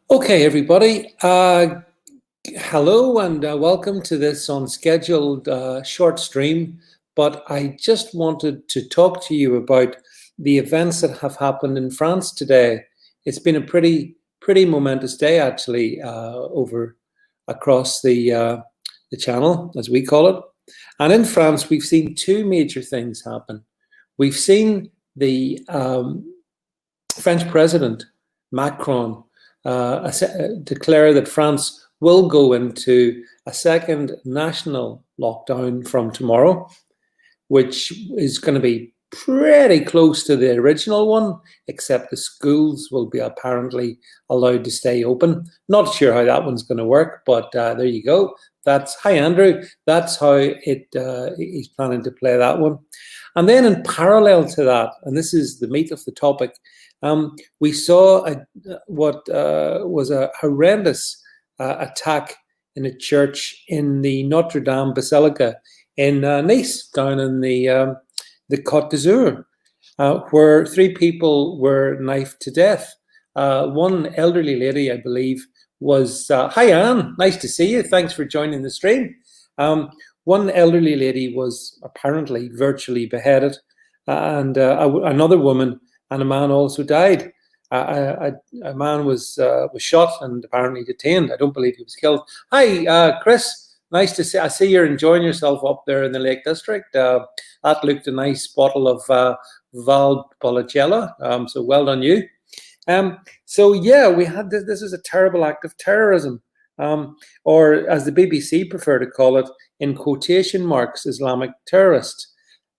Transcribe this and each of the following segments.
Okay, everybody. Hello and welcome to this unscheduled short stream. But I just wanted to talk to you about the events that have happened in France today. It's been a pretty momentous day, actually, over across the channel, as we call it. And in France, we've seen two major things happen. We've seen the French president, Macron, declare that France will go into a second national lockdown from tomorrow, which is going to be pretty close to the original one, except the schools will be apparently allowed to stay open. Not sure how that one's going to work, but there you go. Hi, Andrew. That's how he's planning to play that one. And then in parallel to that, and this is the meat of the topic, we saw what was a horrendous attack in a church in the Notre Dame Basilica in Nice, down in the Côte d'Azur, where three people were knifed to death. One elderly lady, I believe, was... Hi, Anne. Nice to see you. Thanks for joining the stream. One elderly lady was apparently virtually beheaded, and another woman and a man also died. A man was shot and apparently detained. I don't believe he was killed. Hi, Chris. Nice to see. I see you're enjoying yourself up there in the Lake District. That looked a nice bottle of Valpolicella. So well done you. So yeah, we had this. This is a terrible act of terrorism, or as the BBC prefer to call it, in quotation marks, Islamic terrorist.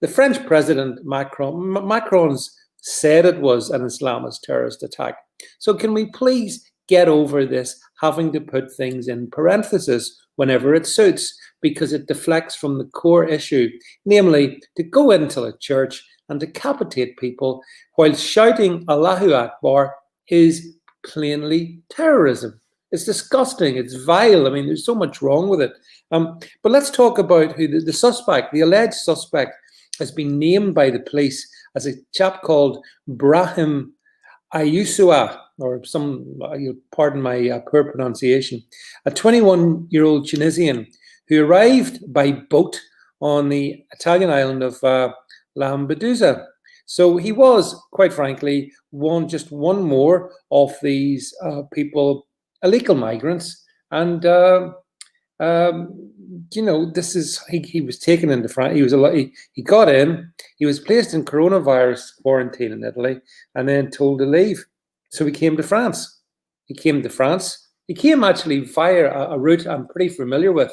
The French president Macron's said it was an Islamist terrorist attack. So can we please get over this having to put things in parentheses whenever it suits, because it deflects from the core issue, namely to go into a church and decapitate people while shouting Allahu Akbar is plainly terrorism. It's disgusting. It's vile. I mean, there's so much wrong with it. But let's talk about who the suspect, the alleged suspect, has been named by the police as a chap called Brahim Ayusua, or pardon my poor pronunciation, a 21-year-old Tunisian who arrived by boat on the Italian island of Lampedusa. So he was, quite frankly, just one more of these people, illegal migrants, and this is he was taken into France. He got in. He was placed in coronavirus quarantine in Italy, and then told to leave. So he came to France. He came actually via a route I'm pretty familiar with.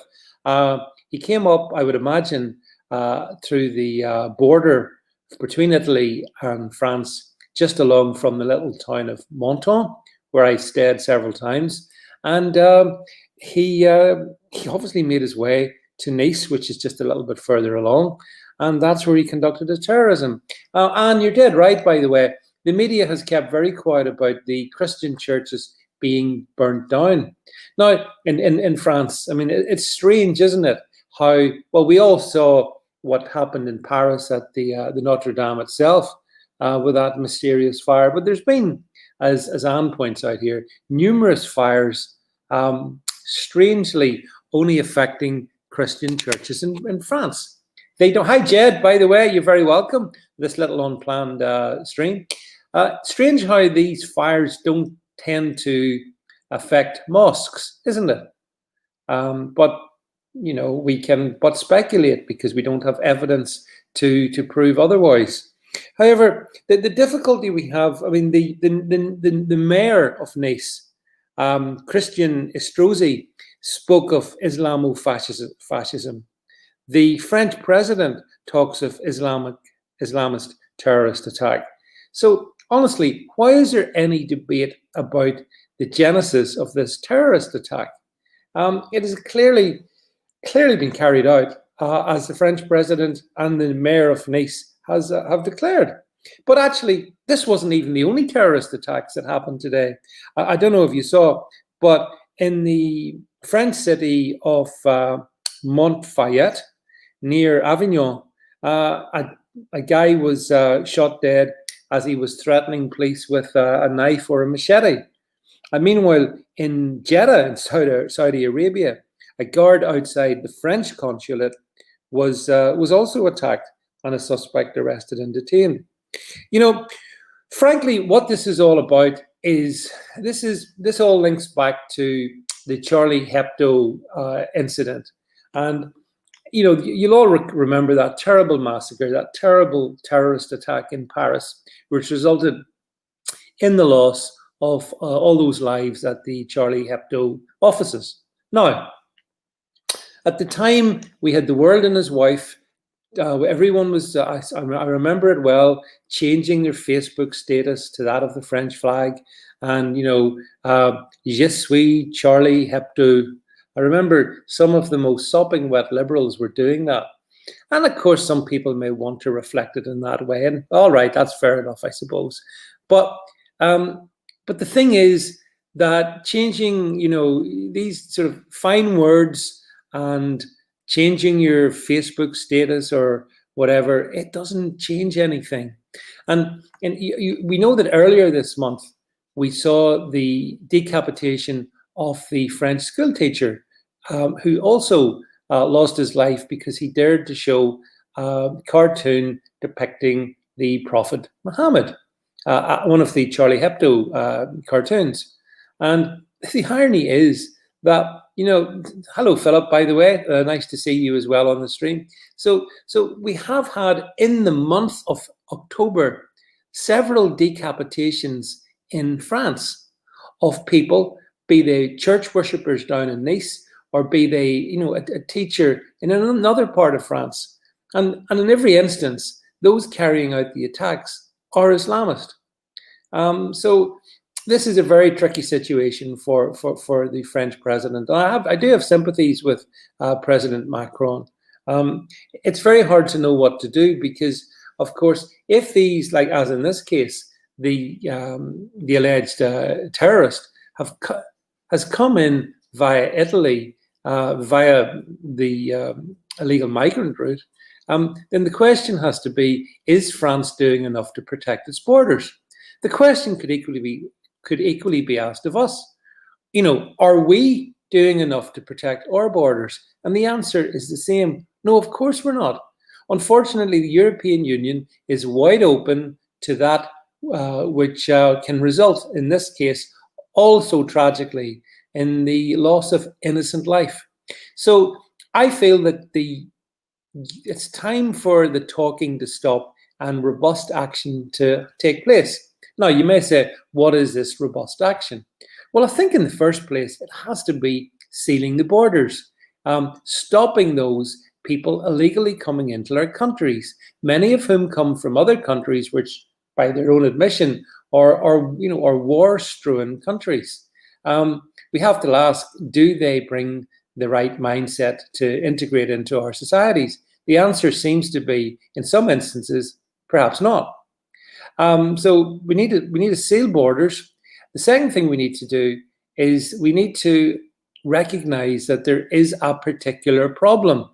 He came up, I would imagine, through the border between Italy and France, just along from the little town of Menton, where I stayed several times, and he obviously made his way to Nice, which is just a little bit further along, and that's where he conducted his terrorism. And you're dead right, by the way. The media has kept very quiet about the Christian churches being burnt down. Now, in France, I mean, it's strange, isn't it? How, well, we all saw what happened in Paris at the Notre Dame itself with that mysterious fire. But there's been, as Anne points out here, numerous fires, strangely only affecting Christian churches in France. They don't. Hi, Jed, by the way, you're very welcome to this little unplanned stream. Strange how these fires don't tend to affect mosques, isn't it? But we can but speculate because we don't have evidence to prove otherwise. However, the difficulty we have, I mean, the mayor of Nice, Christian Estrosi, spoke of Islamofascism. The French president talks of Islamist terrorist attack. So honestly, why is there any debate about the genesis of this terrorist attack? It has clearly been carried out as the French president and the mayor of Nice have declared. But actually, this wasn't even the only terrorist attacks that happened today. I don't know if you saw, but in the French city of Montfayet, near Avignon, a guy was shot dead as he was threatening police with a knife or a machete. And meanwhile, in Jeddah, in Saudi Arabia, a guard outside the French consulate was also attacked and a suspect arrested and detained. You know, frankly, what this is all about is this all links back to the Charlie Hebdo incident. And you'll all remember that terrible massacre, that terrible terrorist attack in Paris, which resulted in the loss of all those lives at the Charlie Hebdo offices. Now, at the time, we had the world and his wife. Everyone was, I remember it well, changing their Facebook status to that of the French flag. And, Je suis Charlie Hebdo. I remember some of the most sopping wet liberals were doing that. And of course, some people may want to reflect it in that way. And all right, that's fair enough, I suppose. But the thing is that changing, these sort of fine words and changing your Facebook status or whatever, it doesn't change anything. And we know that earlier this month, we saw the decapitation of the French school teacher who also lost his life because he dared to show a cartoon depicting the Prophet Muhammad, one of the Charlie Hebdo cartoons. And the irony is that, hello, Philip, by the way, nice to see you as well on the stream. So we have had in the month of October several decapitations in France of people, be they church worshippers down in Nice, or be they, a teacher in another part of France. And in every instance, those carrying out the attacks are Islamist. So this is a very tricky situation for the French president. I do have sympathies with President Macron. It's very hard to know what to do because, of course, if these, like as in this case, the alleged terrorist has come in via Italy, via the illegal migrant route, then the question has to be, is France doing enough to protect its borders? The question could equally be asked of us. Are we doing enough to protect our borders? And the answer is the same. No, of course we're not. Unfortunately, the European Union is wide open to that which can result, in this case, also tragically, in the loss of innocent life. So I feel that it's time for the talking to stop and robust action to take place. Now, you may say, what is this robust action? Well, I think in the first place, it has to be sealing the borders, stopping those people illegally coming into our countries, many of whom come from other countries which, by their own admission, are war-strewn countries. We have to ask, do they bring the right mindset to integrate into our societies? The answer seems to be, in some instances, perhaps not. So we need to seal borders. The second thing we need to do is we need to recognize that there is a particular problem.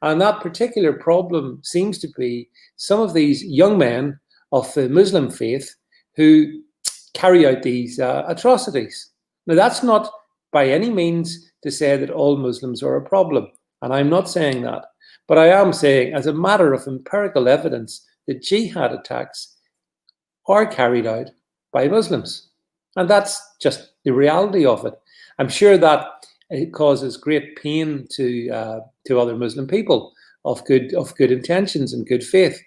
And that particular problem seems to be some of these young men of the Muslim faith who carry out these atrocities. Now, that's not by any means to say that all Muslims are a problem. And I'm not saying that. But I am saying, as a matter of empirical evidence, that jihad attacks are carried out by Muslims. And that's just the reality of it. I'm sure that it causes great pain to other Muslim people of good intentions and good faith.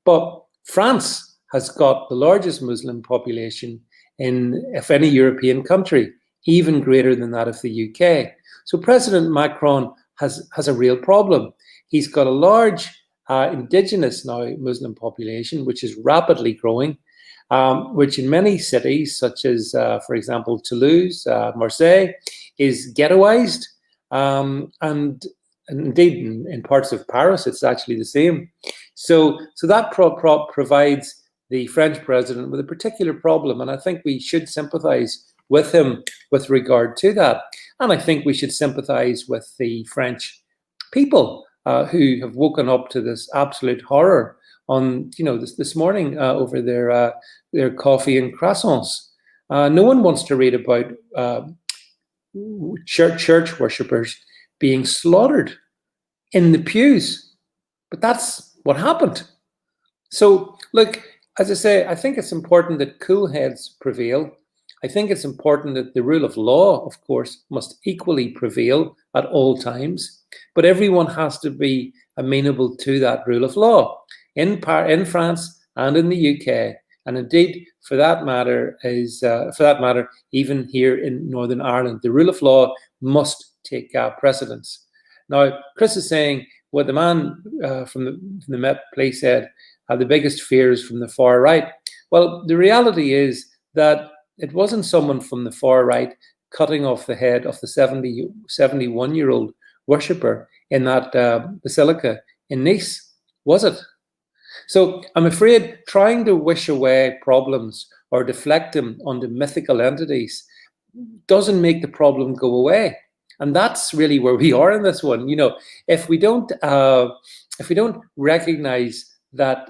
But France has got the largest Muslim population of any European country, even greater than that of the UK. So President Macron has a real problem. He's got a large indigenous now Muslim population, which is rapidly growing, which in many cities, such as, for example, Toulouse, Marseille, is ghettoized. And indeed, in parts of Paris, it's actually the same. So that provides the French president with a particular problem. And I think we should sympathize with him with regard to that. And I think we should sympathize with the French people who have woken up to this absolute horror on, this morning over their coffee and croissants. No one wants to read about church worshippers being slaughtered in the pews. But that's what happened. So, look, as I say, I think it's important that cool heads prevail. I think it's important that the rule of law, of course, must equally prevail at all times. But everyone has to be amenable to that rule of law in France and in the UK, and indeed, for that matter, even here in Northern Ireland, the rule of law must take precedence. Now, Chris is saying what the man from the Met Police said. The biggest fear is from the far right. Well, the reality is that it wasn't someone from the far right cutting off the head of the 71-year-old worshipper in that basilica in Nice, was it? So I'm afraid trying to wish away problems or deflect them onto mythical entities doesn't make the problem go away. And that's really where we are in this one. You know, if we don't recognize that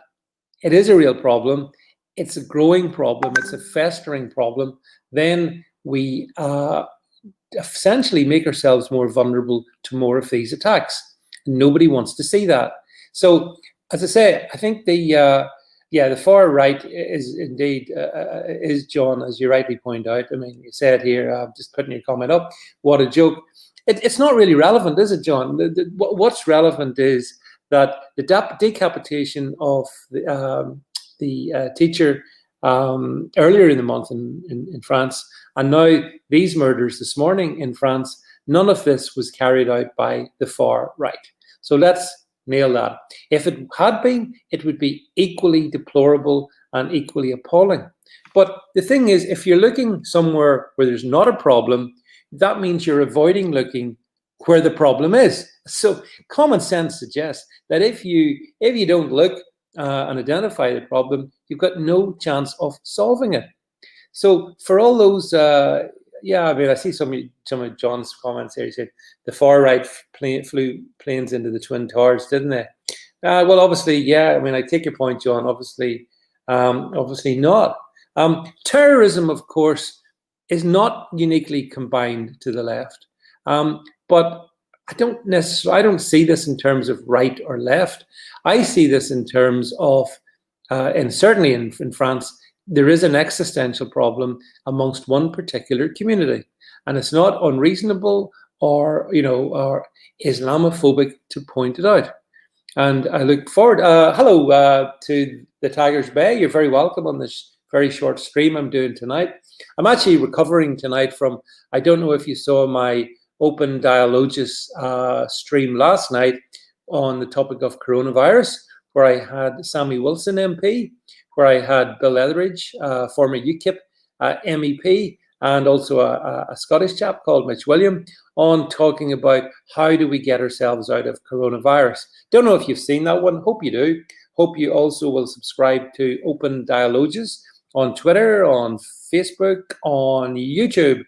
it is a real problem, it's a growing problem, it's a festering problem, then we essentially make ourselves more vulnerable to more of these attacks. Nobody wants to see that. So, as I say, I think the far right is indeed, is John, as you rightly point out. I mean, you said here, just putting your comment up, what a joke. It's not really relevant, is it, John? What's relevant is that the decapitation of the teacher earlier in the month in France, and now these murders this morning in France, none of this was carried out by the far right. So let's nail that. If it had been, it would be equally deplorable and equally appalling. But the thing is, if you're looking somewhere where there's not a problem, that means you're avoiding looking where the problem is. So common sense suggests that if you don't look and identify the problem, you've got no chance of solving it. So for all those, I mean, I see some of John's comments here. He said the far right flew planes into the Twin Towers, didn't they? Well, obviously, yeah. I mean, I take your point, John. Obviously not. Terrorism, of course, is not uniquely combined to the left. But I don't see this in terms of right or left. I see this in terms of, and certainly in France, there is an existential problem amongst one particular community, and it's not unreasonable or Islamophobic to point it out. And I look forward. Hello to the Tigers Bay. You're very welcome on this very short stream I'm doing tonight. I'm actually recovering tonight from, I don't know if you saw my Open Dialogus stream last night on the topic of coronavirus, where I had Sammy Wilson MP, where I had Bill Etheridge, former UKIP MEP, and also a Scottish chap called Mitch William, on talking about how do we get ourselves out of coronavirus. Don't know if you've seen that one. Hope you do. Hope you also will subscribe to Open Dialogus on Twitter, on Facebook, on YouTube.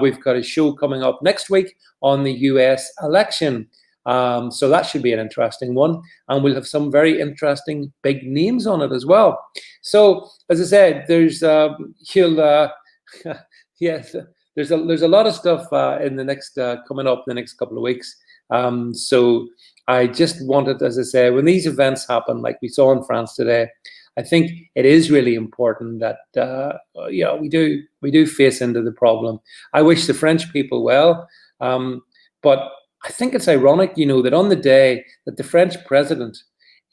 We've got a show coming up next week on the US election. So that should be an interesting one. And we'll have some very interesting big names on it as well. So, as I said, there's there's a lot of stuff in the next coming up the next couple of weeks. So I just wanted, as I say, when these events happen, like we saw in France today, I think it is really important that we do face into the problem. I wish the French people well, but I think it's ironic, that on the day that the French president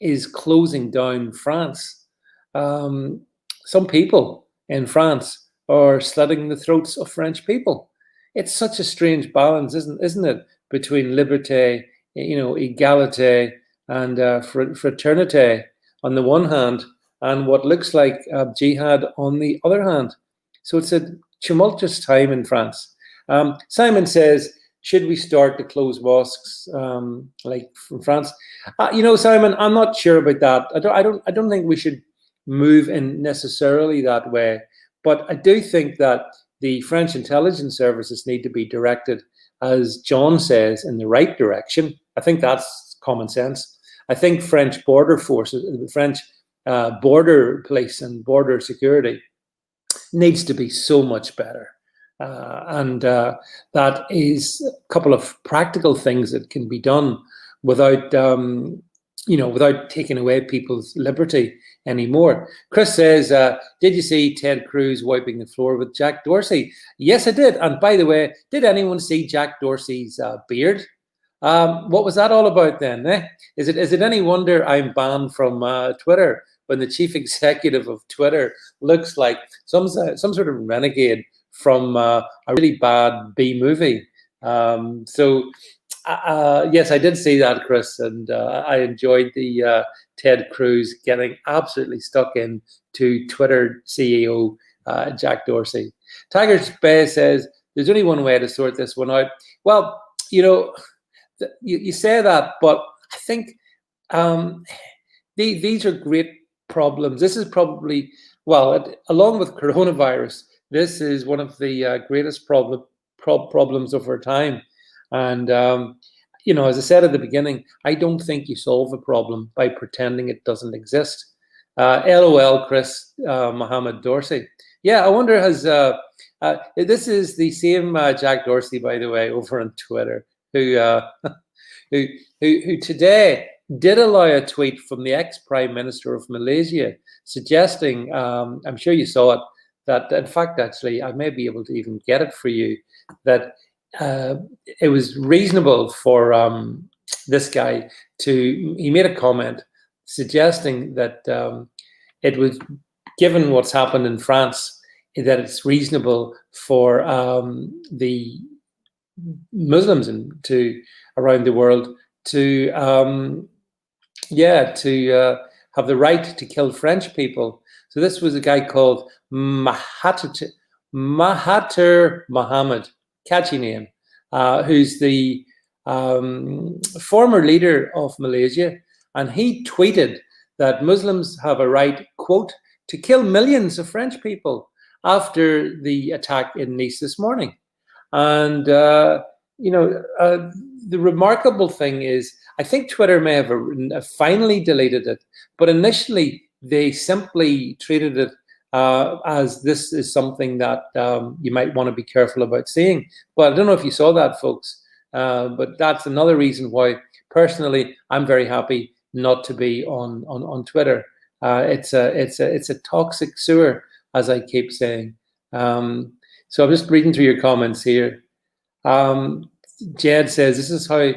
is closing down France, some people in France are slitting the throats of French people. It's such a strange balance, isn't it, between liberté, equalite, and fraternité on the one hand, and what looks like jihad on the other hand. So it's a tumultuous time in France. Simon says, should we start to close mosques like from France? Simon, I'm not sure about that. I don't think we should move in necessarily that way. But I do think that the French intelligence services need to be directed, as John says, in the right direction. I think that's common sense. I think French border forces, the French border police and border security needs to be so much better. And that is a couple of practical things that can be done without, without taking away people's liberty anymore. Chris says, did you see Ted Cruz wiping the floor with Jack Dorsey? Yes, I did. And by the way, did anyone see Jack Dorsey's beard? What was that all about then? Is it any wonder I'm banned from Twitter when the chief executive of Twitter looks like some sort of renegade from a really bad B movie? Yes, I did see that, Chris, and I enjoyed the Ted Cruz getting absolutely stuck in to Twitter CEO Jack Dorsey. Tiger's Bay says there's only one way to sort this one out. Well, you say that, but I think these are great problems. This is probably, along with coronavirus, this is one of the greatest problems of our time. And, as I said at the beginning, I don't think you solve a problem by pretending it doesn't exist. LOL, Chris, Mohammed Dorsey. Yeah, I wonder, this is the same Jack Dorsey, by the way, over on Twitter, who today did allow a tweet from the ex-Prime Minister of Malaysia suggesting, I'm sure you saw it, that in fact, actually, I may be able to even get it for you, that it was reasonable for this guy he made a comment suggesting that it was, given what's happened in France, that it's reasonable for the Muslims around the world to have the right to kill French people. So this was a guy called Mahathir Mohamad, catchy name, who's the former leader of Malaysia, and he tweeted that Muslims have a right, quote, to kill millions of French people after the attack in Nice this morning. And the remarkable thing is, I think Twitter may have finally deleted it, but initially they simply treated it as this is something that you might want to be careful about seeing. But I don't know if you saw that, folks. But that's another reason why, personally, I'm very happy not to be on Twitter. It's a toxic sewer, as I keep saying. So I'm just reading through your comments here. Jed says, this is how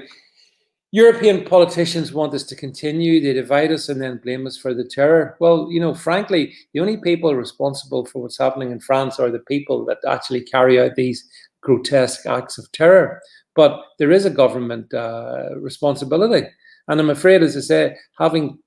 European politicians want us to continue. They divide us and then blame us for the terror. Well, frankly, the only people responsible for what's happening in France are the people that actually carry out these grotesque acts of terror. But there is a government responsibility. And I'm afraid, as I say, having,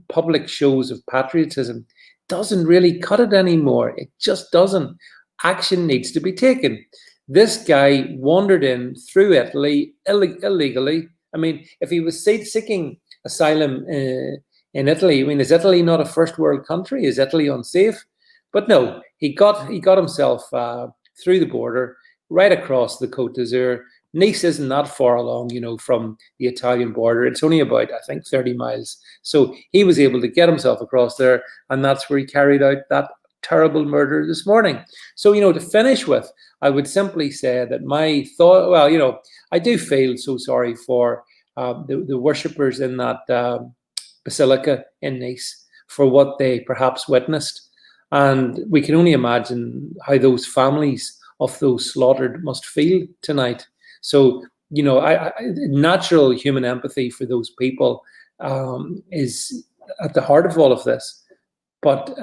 public shows of patriotism doesn't really cut it anymore. It just doesn't. Action needs to be taken. This guy wandered in through Italy illegally. I mean, if he was seeking asylum in Italy, is Italy not a first world country? Is Italy unsafe? But no, he got himself through the border, right across the Côte d'Azur. Nice isn't that far along, from the Italian border. It's only about, I think, 30 miles. So he was able to get himself across there, and that's where he carried out that terrible murder this morning. So, to finish with, I would simply say that my thought, I do feel so sorry for the worshippers in that basilica in Nice for what they perhaps witnessed. And we can only imagine how those families of those slaughtered must feel tonight. So, natural human empathy for those people is at the heart of all of this. But,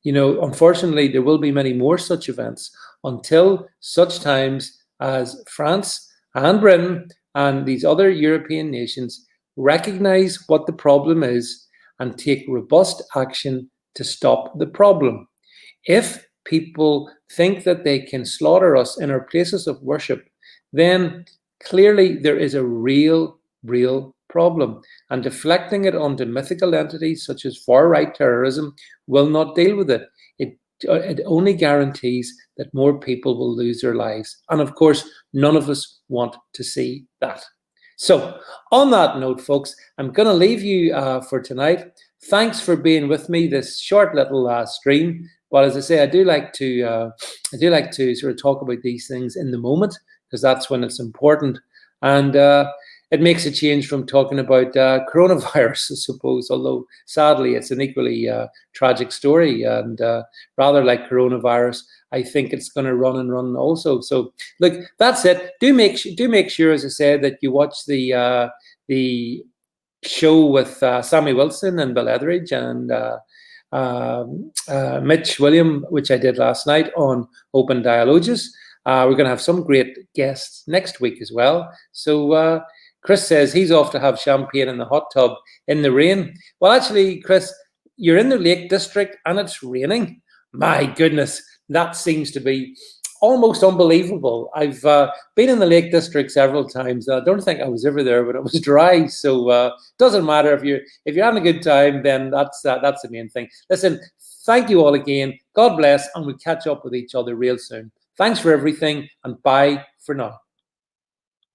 unfortunately, there will be many more such events until such times as France and Britain and these other European nations recognize what the problem is and take robust action to stop the problem. If people think that they can slaughter us in our places of worship, then clearly there is a real problem. And deflecting it onto mythical entities such as far-right terrorism will not deal with it. It only guarantees that more people will lose their lives. And of course, none of us want to see that. So on that note, folks, I'm going to leave you for tonight. Thanks for being with me this short little stream. But as I say, I do like to sort of talk about these things in the moment, because that's when it's important. And it makes a change from talking about coronavirus, I suppose, although sadly it's an equally tragic story. And rather like coronavirus, I think it's going to run and run also. So look, that's it. Do make sure, as I said, that you watch the show with Sammy Wilson and Bill Etheridge and Mitch William, which I did last night on Open Dialogues. We're going to have some great guests next week as well. So Chris says he's off to have champagne in the hot tub in the rain. Well, actually, Chris, you're in the Lake District and it's raining. My goodness, that seems to be almost unbelievable. I've been in the Lake District several times. I don't think I was ever there, but it was dry. So it doesn't matter if you're having a good time, then that's the main thing. Listen, thank you all again. God bless, and we'll catch up with each other real soon. Thanks for everything, and bye for now.